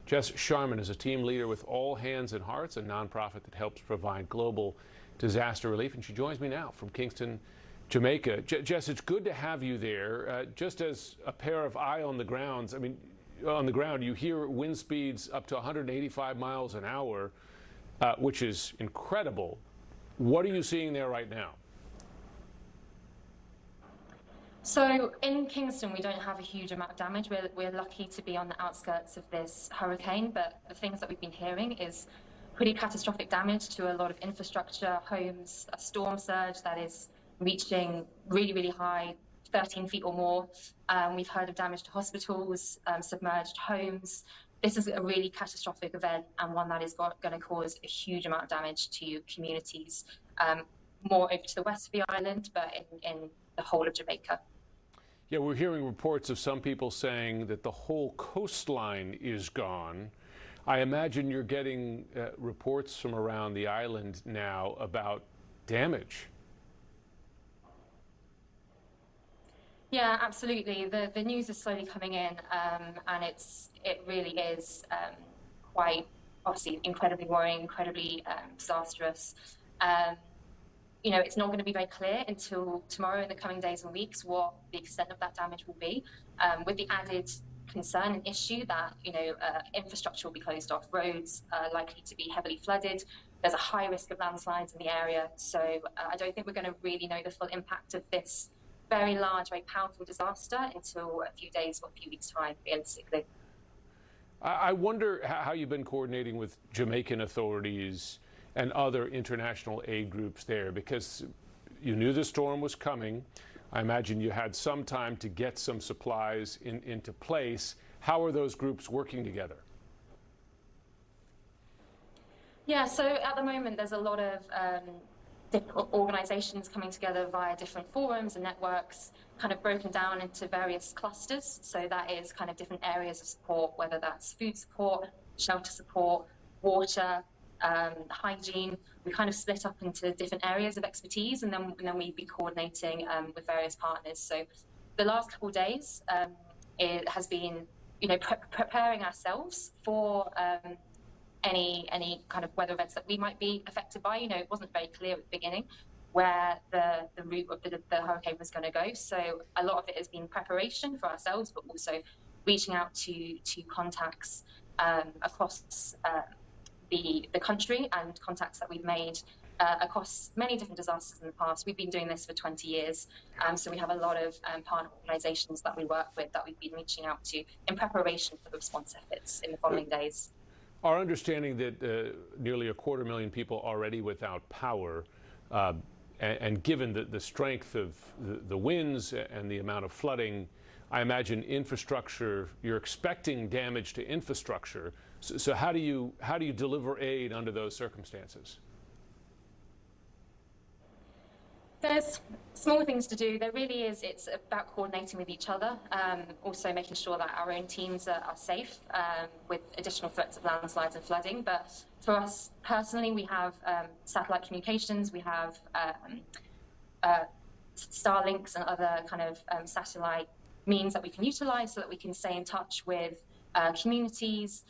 Jess Sharman is a team leader with All Hands and Hearts, a nonprofit that helps provide global disaster relief, and she joins me now from Kingston, Jamaica. Jess, it's good to have you there. Just as a pair of eye on the grounds, on the ground, you hear wind speeds up to 185 miles an hour, which is incredible. What are you seeing there right now? So in Kingston, we don't have a huge amount of damage. We're lucky to be on the outskirts of this hurricane, but the things that we've been hearing is pretty catastrophic damage to a lot of infrastructure, homes, a storm surge that is reaching really, really high, 13 feet or more. We've heard of damage to hospitals, submerged homes. This is a really catastrophic event and one that is going to cause a huge amount of damage to communities, more over to the west of the island, but in the whole of Jamaica. Yeah, we're hearing reports of some people saying that the whole coastline is gone. I imagine you're getting reports from around the island now about damage. Yeah, absolutely. The news is slowly coming in, and it really is quite obviously incredibly worrying, incredibly disastrous. You know, it's not going to be very clear until tomorrow in the coming days and weeks what the extent of that damage will be, with the added concern and issue that, you know, infrastructure will be closed off, roads are likely to be heavily flooded. There's a high risk of landslides in the area. So I don't think we're going to really know the full impact of this very large, very powerful disaster until a few days or a few weeks' time, realistically. I wonder how you've been coordinating with Jamaican authorities and other international aid groups there, because you knew the storm was coming. I imagine you had some time to get some supplies into place. How are those groups working together? Yeah, so at the moment there's a lot of different organizations coming together via different forums and networks, kind of broken down into various clusters. So that is kind of different areas of support, whether that's food support, shelter support, water, hygiene. We kind of split up into different areas of expertise, and then we've been coordinating with various partners. So the last couple of days, it has been, you know, preparing ourselves for any kind of weather events that we might be affected by. You know, it wasn't very clear at the beginning where the route of the hurricane was going to go. So a lot of it has been preparation for ourselves, but also reaching out to contacts across the country and contacts that we've made across many different disasters in the past. We've been doing this for 20 years, so we have a lot of partner organisations that we work with that we've been reaching out to in preparation for the response efforts in the following days. Our understanding that nearly 250,000 people already without power, and given the strength of the winds and the amount of flooding, I imagine infrastructure, you're expecting damage to infrastructure. So how do you deliver aid under those circumstances? There's small things to do. There really is. It's about coordinating with each other, also making sure that our own teams are safe with additional threats of landslides and flooding. But for us personally, we have satellite communications, we have Starlinks and other kind of satellite means that we can utilize so that we can stay in touch with communities.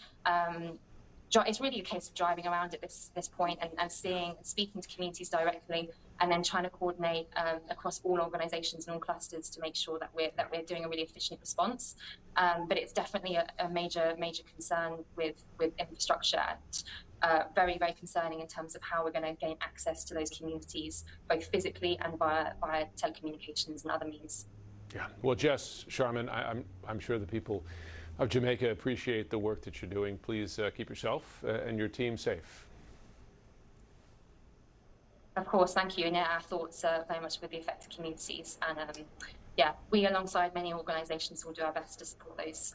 It's really a case of driving around at this point and speaking to communities directly, and then trying to coordinate across all organisations and all clusters to make sure that we're doing a really efficient response. But it's definitely a major concern with infrastructure, and very, very concerning in terms of how we're going to gain access to those communities, both physically and via telecommunications and other means. Yeah. Well, Jess Sharman, I'm sure the people of Jamaica appreciate the work that you're doing. Please keep yourself and your team safe. Of course, thank you. And yeah, our thoughts are very much with the affected communities. And yeah, we alongside many organisations will do our best to support those